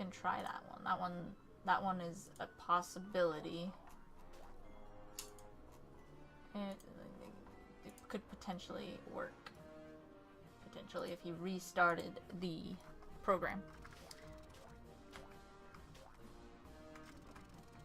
can try that one. That one is a possibility. It could potentially work. Potentially, if you restarted the program.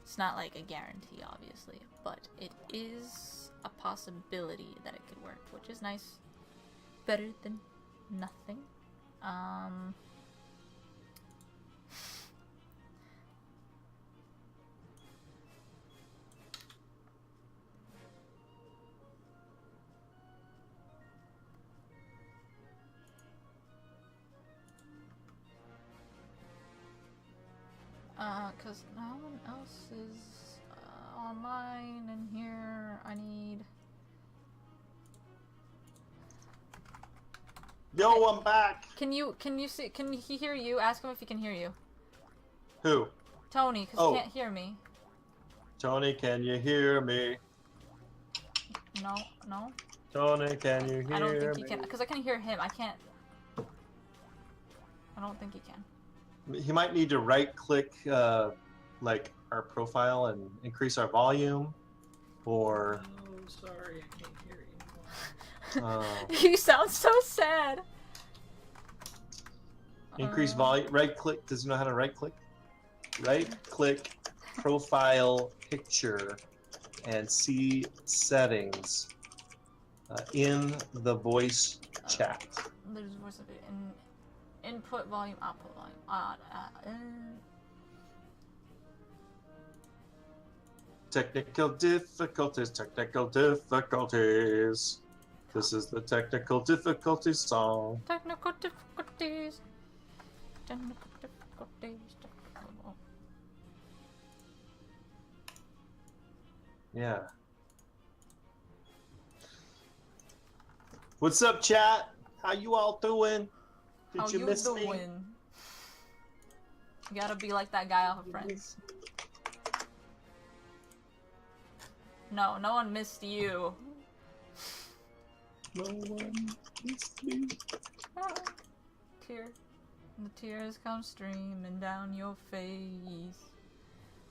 It's not like a guarantee, obviously, but it is a possibility that it could work, which is nice. Better than nothing. Cause no one else is online, and here I need. Yo, I'm back. Can you see? Can he hear you? Ask him if he can hear you. Who? Tony, cause he can't hear me. Tony, can you hear me? No, no. Tony, can you hear me? I don't think he can, cause I can hear him. I can't. I don't think he can. He might need to right-click, like, our profile and increase our volume, or... Oh, sorry, I can't hear you. You sound so sad. Increase volume, right-click, does he know how to right-click? Right-click, profile picture, and see settings in the voice chat. There's voice of it in input volume, output volume. Technical difficulties, technical difficulties. This is the technical difficulties song. Technical difficulties. Technical difficulties. Yeah. What's up, chat? How you all doing? Did you miss me? You gotta be like that guy off of Friends. No, no one missed you. No one missed me. Tear. And the tears come streaming down your face.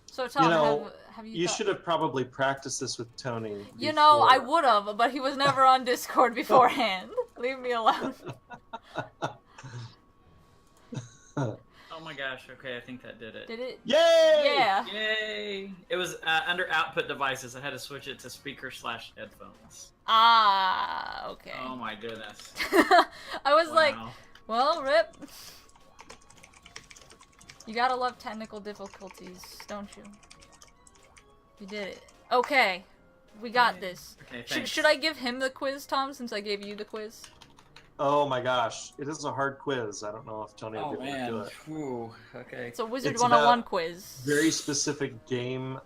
So Tom, have you? You should have probably practiced this with Tony. You know, I would have, but he was never on Discord beforehand. Leave me alone. Oh my gosh, okay, I think that did it. Did it? Yay! Yeah. Yay! It was under output devices. I had to switch it to speaker/headphones. Ah, okay. Oh my goodness. I was Wow. like, well, rip. You gotta love technical difficulties, don't you? You did it. Okay, we got this. Okay, thanks. Should I give him the quiz, Tom, since I gave you the quiz? Oh my gosh, it is a hard quiz. I don't know if Tony will Oh be able to man. do it. Whew. Okay. It's a Wizard It's 101 about quiz. Very specific game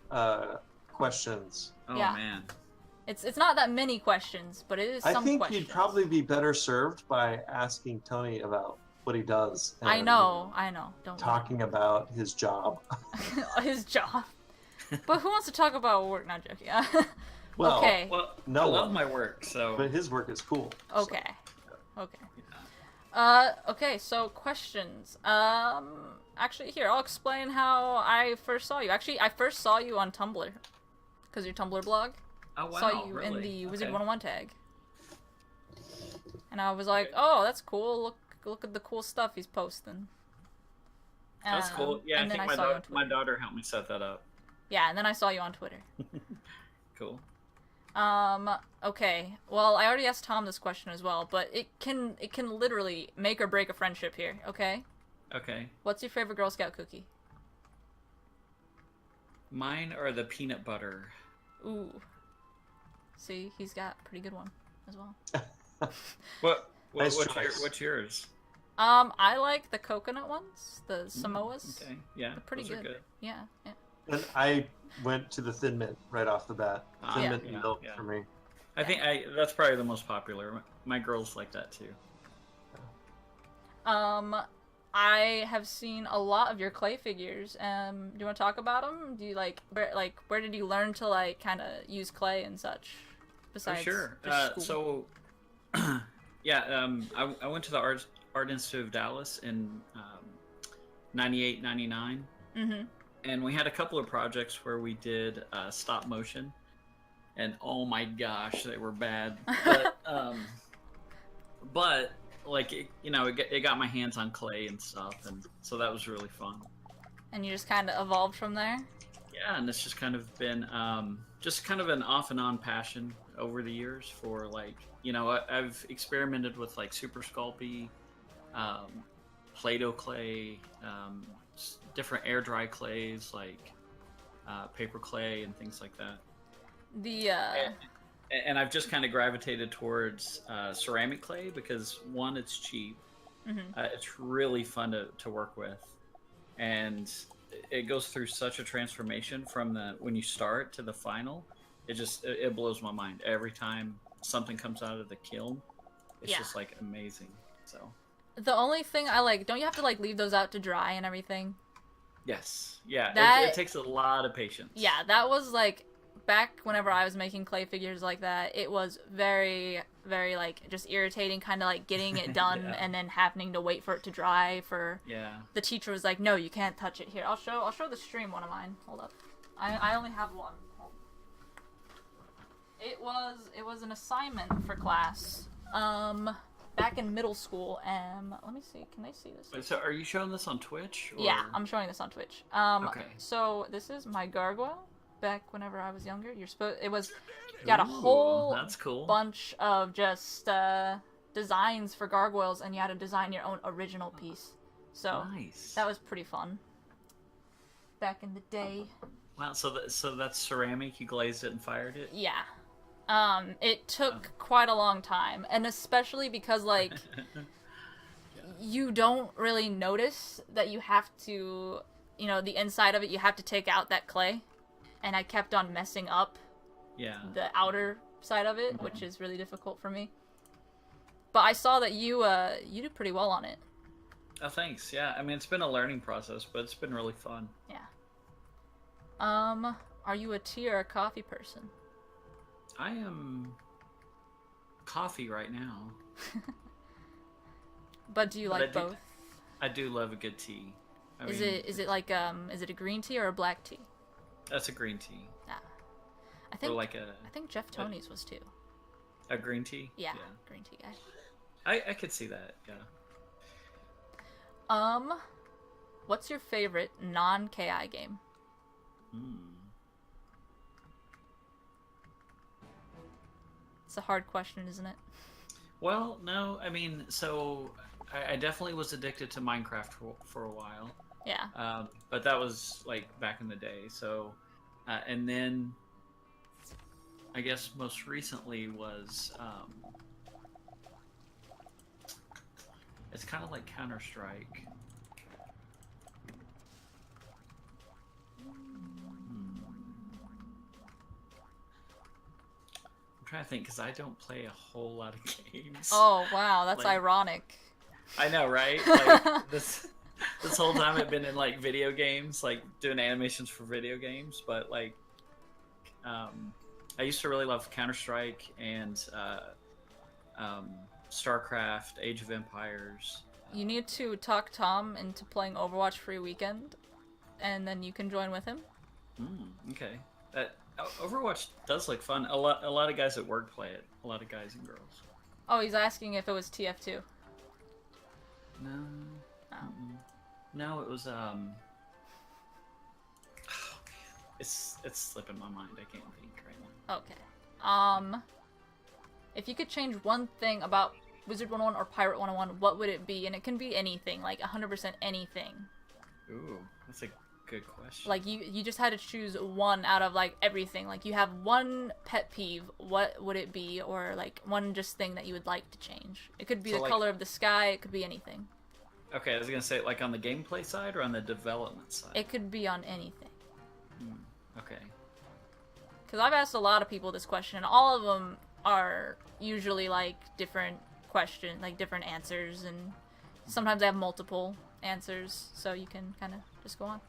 questions. Oh Yeah. man. It's not that many questions, but it is some I think questions. you'd probably be better served by asking Tony about what he does. I and know. Don't talking about his job. his job. But who wants to talk about work? Not joking. Well, okay. Well, No I love one. my work, so. But his work is cool. Okay. Okay. Yeah. Okay, so questions. Actually, here, I'll explain how I first saw you. Actually, I first saw you on Tumblr. Because your Tumblr blog. Oh wow. Saw you really? in the Wizard Okay. 101 tag. And I was like, oh, that's cool. Look at the cool stuff he's posting. That's cool. Yeah, I and then think saw you on my Twitter. daughter helped me set that up. Yeah, and then I saw you on Twitter. Cool. Okay. Well, I already asked Tom this question as well, but it can literally make or break a friendship here, okay? Okay. What's your favorite Girl Scout cookie? Mine are the peanut butter. Ooh. See, he's got a pretty good one as well. Nice choice. What's yours? I like the coconut ones, the Samoas. Okay. Yeah. They're pretty those are good. Yeah, yeah. And I went to the Thin Mint right off the bat. Thin Yeah. Mint and milk for me. I think that's probably the most popular. My girls like that too. I have seen a lot of your clay figures. Do you want to talk about them? Do you where did you learn to kind of use clay and such? Besides, sure. just school? Yeah, I went to the Art Institute of Dallas in 98, 99. Mm-hmm. And we had a couple of projects where we did stop motion, and oh my gosh, they were bad. But like it got my hands on clay and stuff, and so that was really fun. And you just kind of evolved from there? Yeah, and it's just kind of been just kind of an off and on passion over the years for like, I've experimented with like Super Sculpey, Play-Doh clay, different air dry clays like paper clay and things like that. And I've just kind of gravitated towards ceramic clay because one, it's cheap. Mm-hmm. It's really fun to work with, and it goes through such a transformation from when you start to the final. It blows my mind every time something comes out of the kiln. It's just like amazing. So the only thing I like, don't you have to like leave those out to dry and everything? Yes, yeah. It takes a lot of patience. Yeah, that was like back whenever I was making clay figures like that. It was very, very like just irritating, kind of like getting it done and then having to wait for it to dry. The teacher was like, "No, you can't touch it." Here, I'll show the stream one of mine. Hold up, I only have one. It was an assignment for class. Back in middle school, let me see. Can they see this? Wait, so are you showing this on Twitch? Or... Yeah, I'm showing this on Twitch. Okay. So this is my gargoyle. Back whenever I was younger, got a whole that's cool. bunch of just designs for gargoyles, and you had to design your own original piece. So nice. That was pretty fun. Back in the day. Wow. So that's ceramic. You glazed it and fired it. Yeah. It took quite a long time, and especially because like you don't really notice that you have to, the inside of it, you have to take out that clay, and I kept on messing up the outer side of it, which is really difficult for me. But I saw that you did pretty well on it. Oh, thanks. Yeah, I mean, it's been a learning process, but it's been really fun. Yeah. Are you a tea or a coffee person? I am coffee right now. But do you like both? I do love a good tea. Is it like is it a green tea or a black tea? That's a green tea. Ah. I think Jeff Tony's was too. A green tea? Yeah, green tea guy. I could see that, yeah. What's your favorite non-KI game? It's a hard question, isn't it? Well, no, I mean, so I definitely was addicted to Minecraft for a while. Yeah. But that was like back in the day. So, and then I guess most recently was it's kind of like Counter-Strike. I'm trying to think because I don't play a whole lot of games. Oh wow, that's like, ironic. I know, right? Like this whole time I've been in like video games, like doing animations for video games. But like, I used to really love Counter-Strike and StarCraft, Age of Empires. You need to talk Tom into playing Overwatch free weekend, and then you can join with him. Okay. Overwatch does look fun. A lot of guys at work play it. A lot of guys and girls. Oh, he's asking if it was TF2. No. Oh. No, it was oh man, it's slipping my mind. I can't think right now. Okay. If you could change one thing about Wizard 101 or Pirate 101, what would it be? And it can be anything, like 100% anything. Ooh, that's a good question. Like you just had to choose one out of like everything. Like you have one pet peeve, what would it be? Or like one just thing that you would like to change. It could be the color of the sky, it could be anything. Okay, I was gonna say like on the gameplay side or on the development side? It could be on anything. Okay. Because I've asked a lot of people this question, and all of them are usually like different questions, like different answers, and sometimes they have multiple answers, so you can kind of just go on.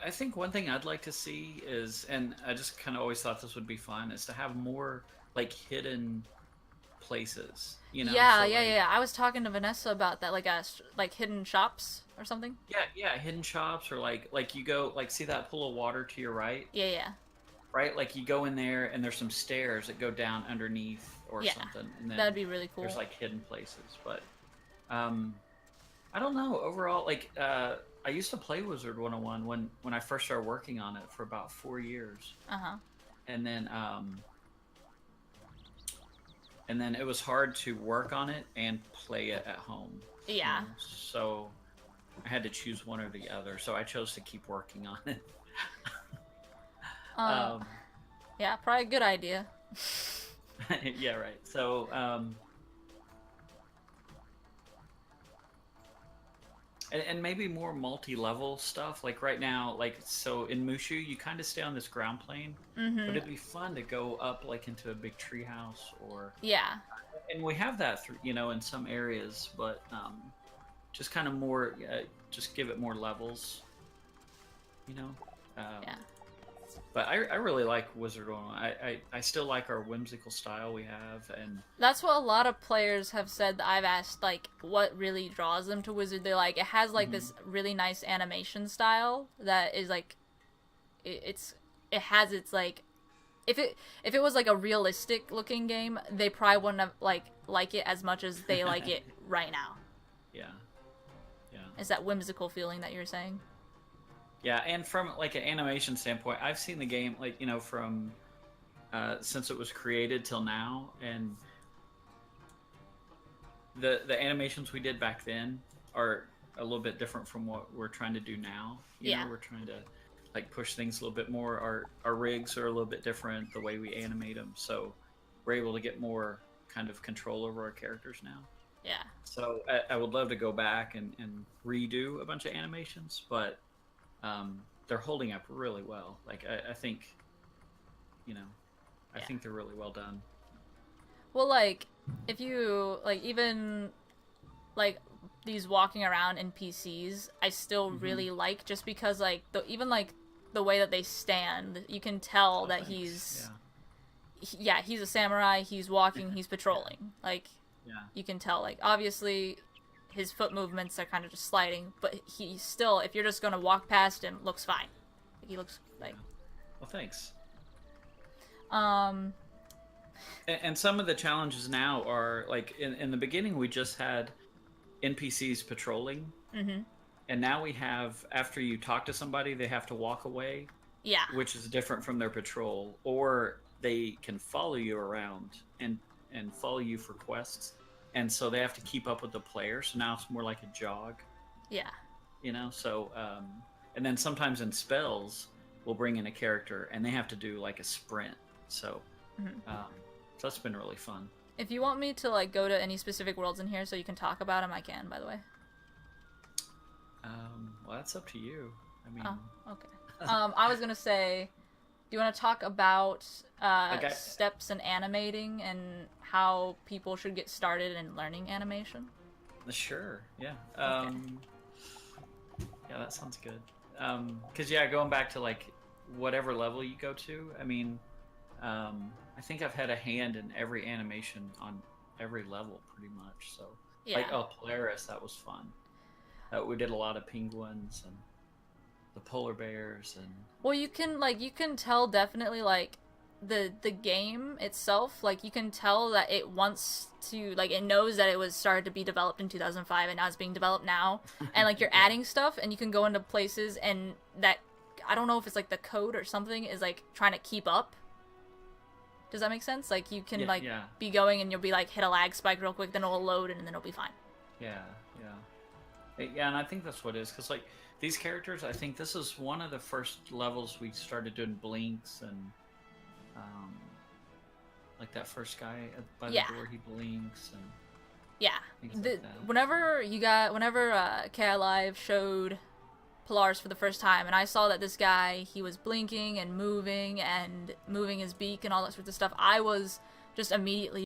I think one thing I'd like to see is, and I just kind of always thought this would be fun, is to have more like hidden places. You know, Yeah, so yeah, like yeah. I was talking to Vanessa about that, like like hidden shops or something. yeah, hidden shops or like you go like see that pool of water to your right, Yeah, yeah, right? Like you go in there and there's some stairs that go down underneath or yeah. something, and then That'd be really cool. there's like hidden places. But um, I don't know. Overall, like I used to play Wizard 101 when I first started working on it for about 4 years, Uh-huh. and then it was hard to work on it and play it at home. Yeah. So I had to choose one or the other. So I chose to keep working on it. Uh, yeah, probably a good idea. Yeah, right. So and maybe more multi-level stuff. Like right now, like so in Mushu, you kind of stay on this ground plane, but it'd be fun to go up like into a big treehouse or Yeah. and we have that through, in some areas, but just kind of more, just give it more levels, you know. Yeah. But I really like Wizard One. I still like our whimsical style we have, and That's what a lot of players have said that I've asked, like, what really draws them to Wizard. They're like, it has, like, this really nice animation style that is, like, it has its, like, if it was, like, a realistic-looking game, they probably wouldn't have, like it as much as they like it right now. yeah, yeah, It's that whimsical feeling that you're saying. yeah. And from like an animation standpoint, I've seen the game like from since it was created till now, and the animations we did back then are a little bit different from what we're trying to do now. You know, we're trying to like push things a little bit more. Our rigs are a little bit different, the way we animate them, so we're able to get more kind of control over our characters now. Yeah. So I would love to go back and redo a bunch of animations, but they're holding up really well. Like I think, I think they're really well done. Well, like, if you, like, even, like, these walking around NPCs, I still really like, just because, like, even, like, the way that they stand, you can tell that he's a samurai, he's walking, he's patrolling. Like, you can tell, like, obviously his foot movements are kind of just sliding, but he's still, if you're just gonna walk past him, looks fine. Like, he looks, like... Well, thanks. And some of the challenges now are, like, in the beginning we just had NPCs patrolling, and now we have, after you talk to somebody, they have to walk away, which is different from their patrol, or they can follow you around and follow you for quests, and so they have to keep up with the player, so now it's more like a jog. So and then sometimes in spells we'll bring in a character and they have to do like a sprint, so so that's been really fun. If you want me to, like, go to any specific worlds in here so you can talk about them, I can, by the way. Well, that's up to you. I mean... Oh, okay. I was gonna say, do you want to talk about steps in animating and how people should get started in learning animation? Sure, yeah. Okay. Yeah, that sounds good. Because, going back to, like, whatever level you go to, I mean... I think I've had a hand in every animation on every level, pretty much. So, like, Polaris, that was fun. We did a lot of penguins and the polar bears and. Well, you can tell definitely, like, the game itself. Like, you can tell that it wants to, like, it knows that it was started to be developed in 2005 and now it's being developed now. And, like, you're adding stuff and you can go into places and that, I don't know if it's like the code or something is, like, trying to keep up. Does that make sense? Like, you can, be going and you'll be, like, hit a lag spike real quick, then it'll load, and then it'll be fine. Yeah, and I think that's what it is, because, like, these characters, I think this is one of the first levels we started doing blinks, and, like, that first guy by the door, he blinks, and... like Whenever Extralife showed Polaris for the first time, and I saw that this guy, he was blinking and moving his beak and all that sort of stuff, I was just immediately